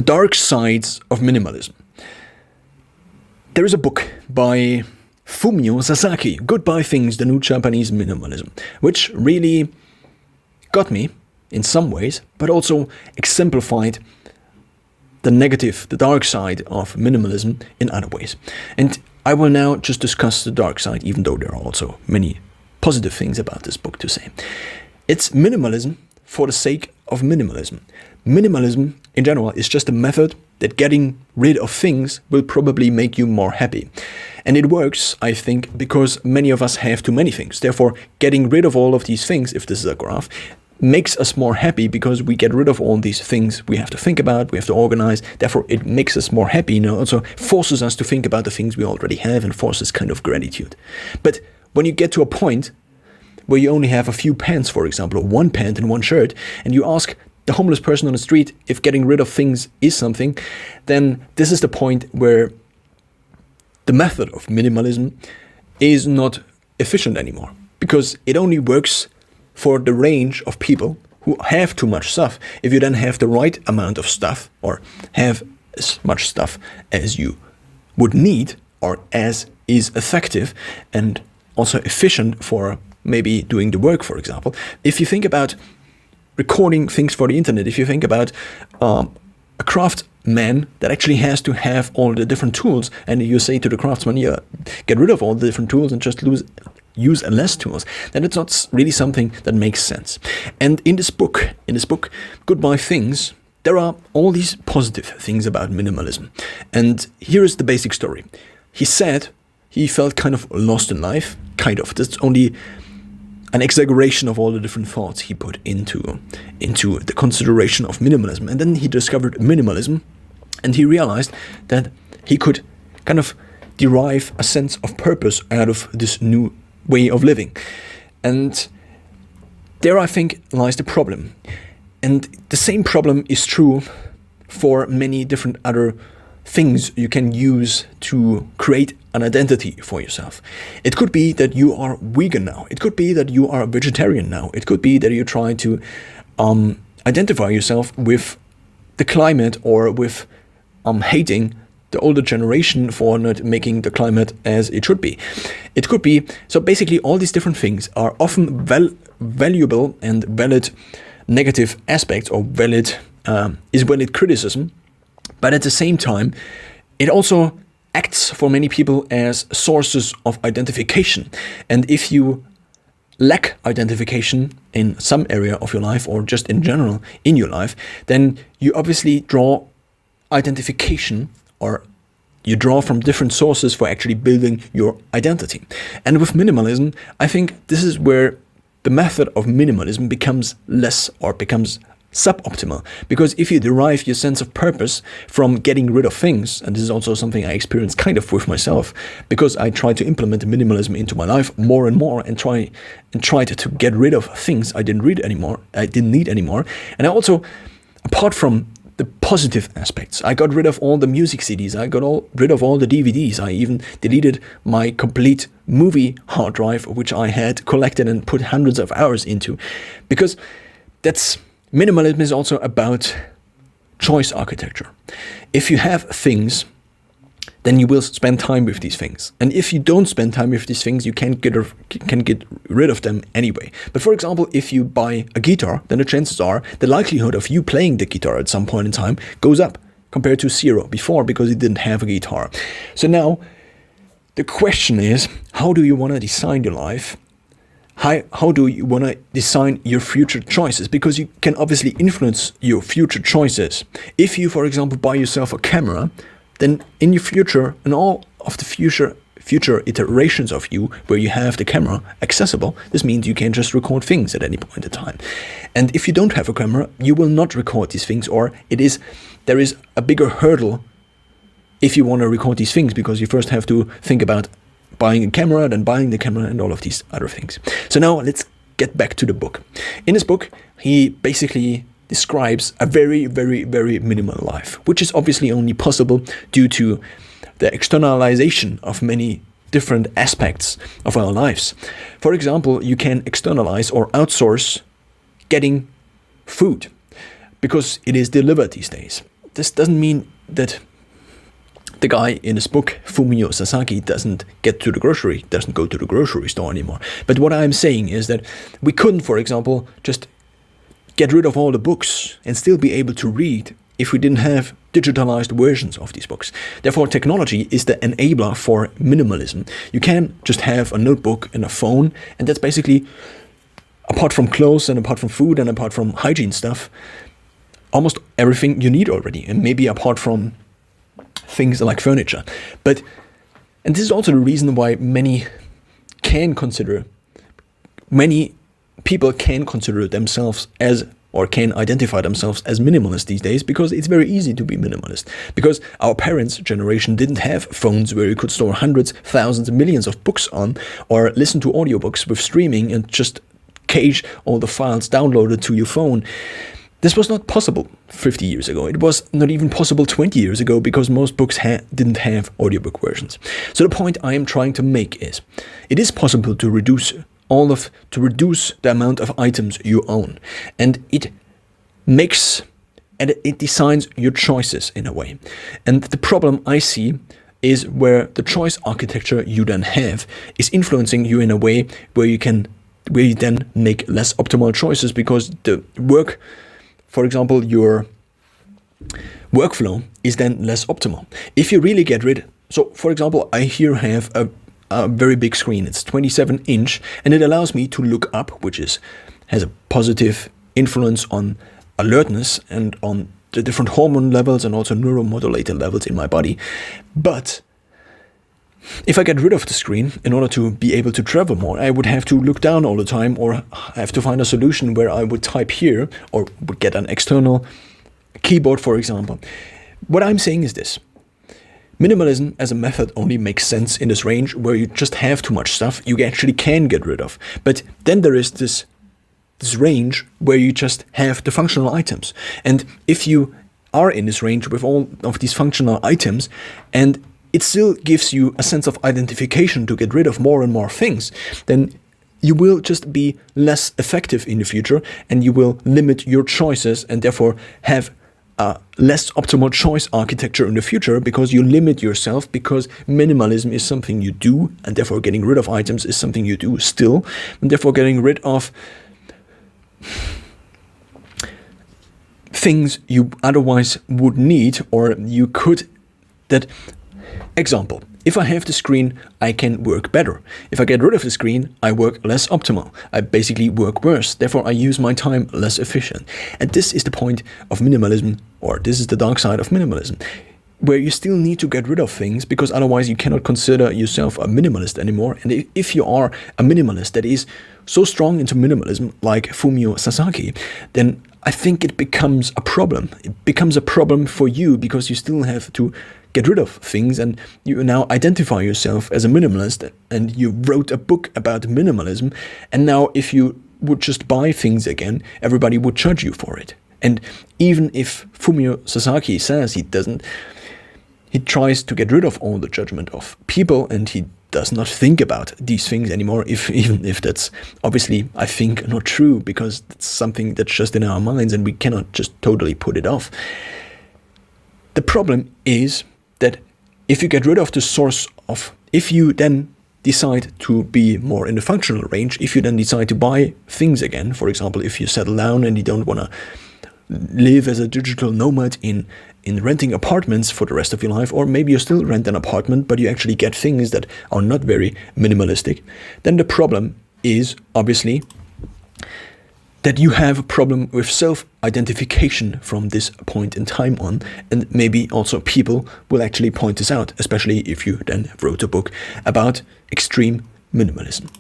The Dark Sides of Minimalism. There is a book by Fumio Sasaki, Goodbye Things, the New Japanese Minimalism, which really got me in some ways, but also exemplified the dark side of minimalism in other ways. And I will now just discuss the dark side, even though there are also many positive things about this book to say. It's minimalism for the sake of minimalism. Minimalism, in general, is just a method that getting rid of things will probably make you more happy. And it works, I think, because many of us have too many things. Therefore, getting rid of all of these things, if this is a graph, makes us more happy because we get rid of all these things we have to think about, we have to organize. Therefore, it makes us more happy, and also forces us to think about the things we already have and forces kind of gratitude. But when you get to a point where you only have a few pants, for example, or one pant and one shirt, and you ask the homeless person on the street if getting rid of things is something, then this is the point where the method of minimalism is not efficient anymore, because it only works for the range of people who have too much stuff. If you then have the right amount of stuff, or have as much stuff as you would need, or as is effective and also efficient for maybe doing the work, for example. If you think about recording things for the internet, if you think about a craftsman that actually has to have all the different tools, and you say to the craftsman, yeah, get rid of all the different tools and just use less tools, then it's not really something that makes sense. And in this book, Goodbye Things, there are all these positive things about minimalism. And here is the basic story. He said he felt kind of lost in life, kind of. That's only an exaggeration of all the different thoughts he put into the consideration of minimalism. And then he discovered minimalism, and he realized that he could kind of derive a sense of purpose out of this new way of living. And there, I think, lies the problem. And the same problem is true for many different other things you can use to create an identity for yourself. It could be that you are vegan now. It could be that you are a vegetarian now. It could be that you try to identify yourself with the climate, or with hating the older generation for not making the climate as it should be. It could be, so basically all these different things are often valuable and valid negative aspects, or valid criticism, but at the same time, it also acts for many people as sources of identification. And if you lack identification in some area of your life, or just in general in your life, then you obviously draw identification, or you draw from different sources for actually building your identity. And with minimalism, I think this is where the method of minimalism becomes less, or becomes suboptimal. Because if you derive your sense of purpose from getting rid of things, and this is also something I experienced kind of with myself, because I tried to implement minimalism into my life more and more, and tried to get rid of things I didn't need anymore. And I also, apart from the positive aspects, I got rid of all the music CDs, I got rid of all the DVDs, I even deleted my complete movie hard drive, which I had collected and put hundreds of hours into. Because minimalism is also about choice architecture. If you have things, then you will spend time with these things. And if you don't spend time with these things, you can get rid of them anyway. But for example, if you buy a guitar, then the chances are the likelihood of you playing the guitar at some point in time goes up compared to zero before, because you didn't have a guitar. So now the question is, how do you want to design your life? How do you want to design your future choices? Because you can obviously influence your future choices. If you, for example, buy yourself a camera, then in your future, and all of the future iterations of you where you have the camera accessible, this means you can just record things at any point in time. And if you don't have a camera, you will not record these things, or there is a bigger hurdle if you want to record these things, because you first have to think about buying a camera, then buying the camera, and all of these other things. So now let's get back to the book. In this book, he basically describes a very, very, very minimal life, which is obviously only possible due to the externalization of many different aspects of our lives. For example, you can externalize or outsource getting food, because it is delivered these days. this doesn't mean that the guy in this book, Fumio Sasaki, doesn't go to the grocery store anymore. But what I'm saying is that we couldn't, for example, just get rid of all the books and still be able to read if we didn't have digitalized versions of these books. Therefore, technology is the enabler for minimalism. You can just have a notebook and a phone, and that's basically, apart from clothes and apart from food and apart from hygiene stuff, almost everything you need already, and maybe apart from things like furniture. And this is also the reason why many people can consider themselves as, or can identify themselves as minimalist these days, because it's very easy to be minimalist. Because our parents' generation didn't have phones where you could store hundreds, thousands, millions of books on, or listen to audiobooks with streaming and just cache all the files downloaded to your phone. This was not possible 50 years ago. It was not even possible 20 years ago, because most books didn't have audiobook versions. So the point I am trying to make is, it is possible to reduce the amount of items you own, and it designs your choices in a way. And the problem I see is where the choice architecture you then have is influencing you in a way where you then make less optimal choices, because for example, your workflow is then less optimal. If you really get rid, so for example, I here have a very big screen. It's 27-inch, and it allows me to look up, which has a positive influence on alertness and on the different hormone levels and also neuromodulator levels in my body. But if I get rid of the screen in order to be able to travel more, I would have to look down all the time, or I have to find a solution where I would type here, or would get an external keyboard, for example. What I'm saying is this. Minimalism as a method only makes sense in this range where you just have too much stuff you actually can get rid of. But then there is this range where you just have the functional items. And if you are in this range with all of these functional items, and it still gives you a sense of identification to get rid of more and more things, then you will just be less effective in the future, and you will limit your choices and therefore have a less optimal choice architecture in the future, because you limit yourself, because minimalism is something you do, and therefore getting rid of items is something you do still, and therefore getting rid of things you otherwise would need, or you could. That example, if I have the screen, I can work better. If I get rid of the screen, I work less optimal. I basically work worse. Therefore, I use my time less efficient. And this is the point of minimalism, or this is the dark side of minimalism, where you still need to get rid of things, because otherwise you cannot consider yourself a minimalist anymore. And if you are a minimalist that is so strong into minimalism, like Fumio Sasaki, then I think it becomes a problem. It becomes a problem for you, because you still have to get rid of things, and you now identify yourself as a minimalist, and you wrote a book about minimalism, and now if you would just buy things again, everybody would judge you for it. And even if Fumio Sasaki says he tries to get rid of all the judgment of people, and he does not think about these things anymore, even if that's obviously, I think, not true, because it's something that's just in our minds and we cannot just totally put it off. The problem is that if you get rid of the source of, if you then decide to be more in the functional range, if you then decide to buy things again, for example, if you settle down and you don't want to live as a digital nomad in renting apartments for the rest of your life, or maybe you still rent an apartment, but you actually get things that are not very minimalistic, then the problem is obviously that you have a problem with self-identification from this point in time on, and maybe also people will actually point this out, especially if you then wrote a book about extreme minimalism.